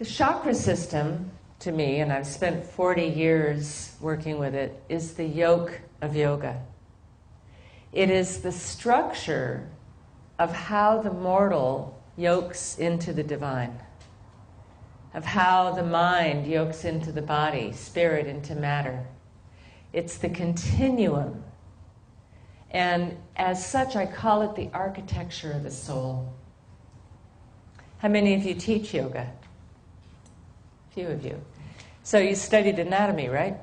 The chakra system, to me, and I've spent 40 years working with it, is the yoke of yoga. It is the structure of how the mortal yokes into the divine, of how the mind yokes into the body, spirit into matter. It's the continuum. And as such, I call it the architecture of the soul. How many of you teach yoga? A few of you. So you studied anatomy, right?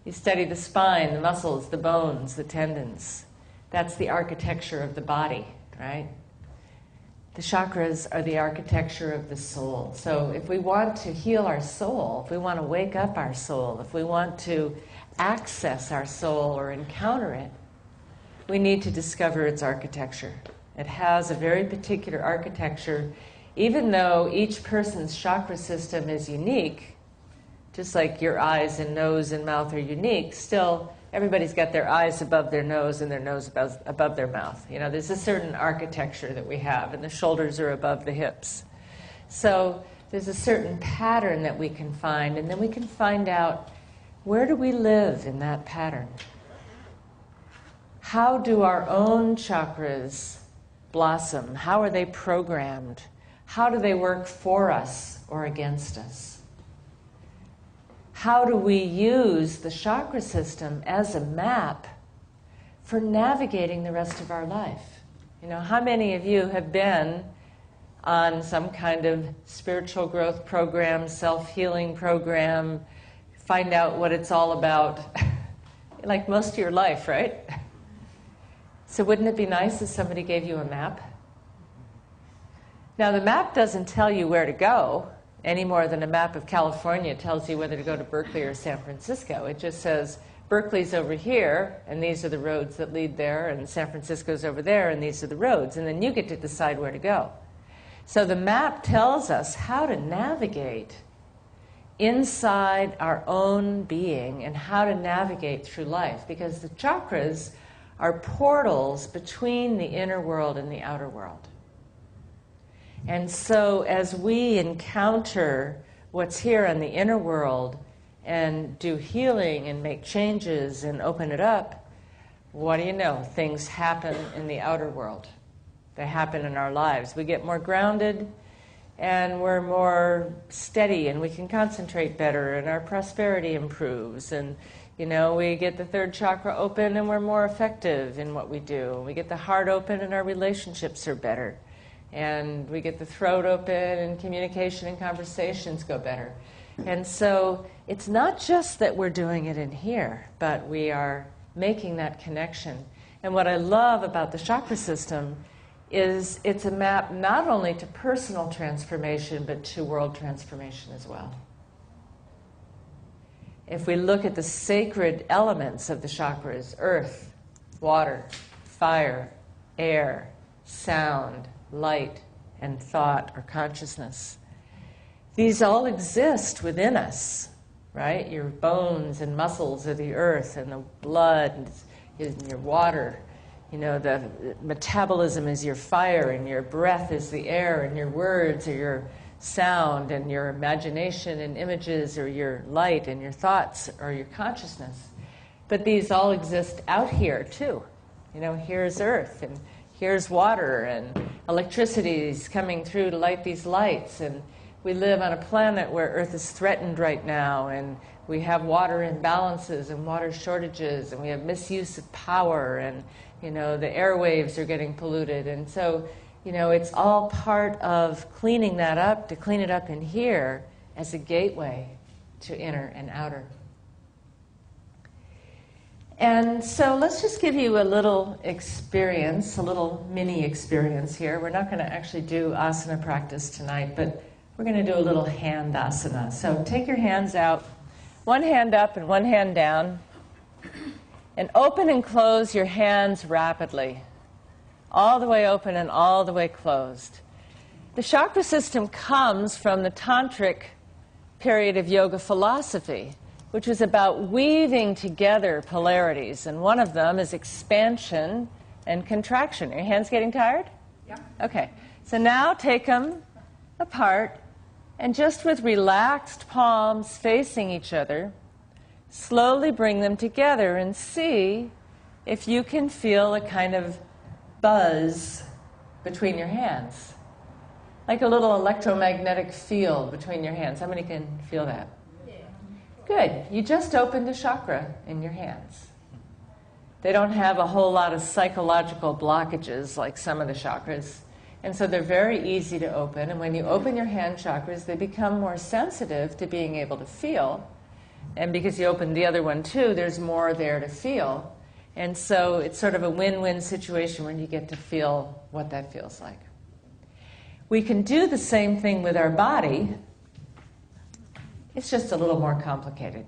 You study the spine, the muscles, the bones, the tendons. That's the architecture of the body, right? The chakras are the architecture of the soul. So if we want to heal our soul, if we want to wake up our soul, if we want to access our soul or encounter it, we need to discover its architecture. It has a very particular architecture. Even though each person's chakra system is unique, just like your eyes and nose and mouth are unique, still everybody's got their eyes above their nose and their nose above their mouth. You know, there's a certain architecture that we have, and the shoulders are above the hips. So there's a certain pattern that we can find, and then we can find out, where do we live in that pattern? How do our own chakras blossom? How are they programmed? How do they work for us or against us? How do we use the chakra system as a map for navigating the rest of our life? You know, how many of you have been on some kind of spiritual growth program, self-healing program, find out what it's all about, like most of your life, right? So wouldn't it be nice if somebody gave you a map? Now, the map doesn't tell you where to go any more than a map of California tells you whether to go to Berkeley or San Francisco. It just says, Berkeley's over here, and these are the roads that lead there, and San Francisco's over there, and these are the roads, and then you get to decide where to go. So the map tells us how to navigate inside our own being and how to navigate through life, because the chakras are portals between the inner world and the outer world. And so as we encounter what's here in the inner world and do healing and make changes and open it up, what do you know? Things happen in the outer world. They happen in our lives. We get more grounded and we're more steady and we can concentrate better and our prosperity improves. And you know, we get the third chakra open and we're more effective in what we do. We get the heart open and our relationships are better. And we get the throat open and communication and conversations go better. And so it's not just that we're doing it in here, but we are making that connection. And what I love about the chakra system is it's a map not only to personal transformation, but to world transformation as well. If we look at the sacred elements of the chakras, earth, water, fire, air, sound, light, and thought or consciousness, these all exist within us, right? Your bones and muscles are the earth, and the blood is your water. You know, the metabolism is your fire, and your breath is the air, and your words are your sound, and your imagination and images are your light, and your thoughts are your consciousness. But these all exist out here too. You know, here's earth, and here's water, and electricity is coming through to light these lights, and we live on a planet where Earth is threatened right now, and we have water imbalances and water shortages, and we have misuse of power, and you know, the airwaves are getting polluted. And so, you know, it's all part of cleaning that up, to clean it up in here as a gateway to inner and outer. And so let's just give you a little experience, a little mini experience here. We're not going to actually do asana practice tonight, but we're going to do a little hand asana. So take your hands out, one hand up and one hand down, and open and close your hands rapidly, all the way open and all the way closed. The chakra system comes from the tantric period of yoga philosophy, which was about weaving together polarities, and one of them is expansion and contraction. Are your hands getting tired? Yeah. Okay. So now take them apart And just with relaxed palms facing each other, slowly bring them together and see if you can feel a kind of buzz between your hands. Like a little electromagnetic field between your hands. How many can feel that? Yeah. Good. You just opened a chakra in your hands. They don't have a whole lot of psychological blockages like some of the chakras. And so they're very easy to open. And when you open your hand chakras, they become more sensitive to being able to feel. And because you opened the other one too, there's more there to feel. And so it's sort of a win-win situation when you get to feel what that feels like. We can do the same thing with our body. It's just a little more complicated.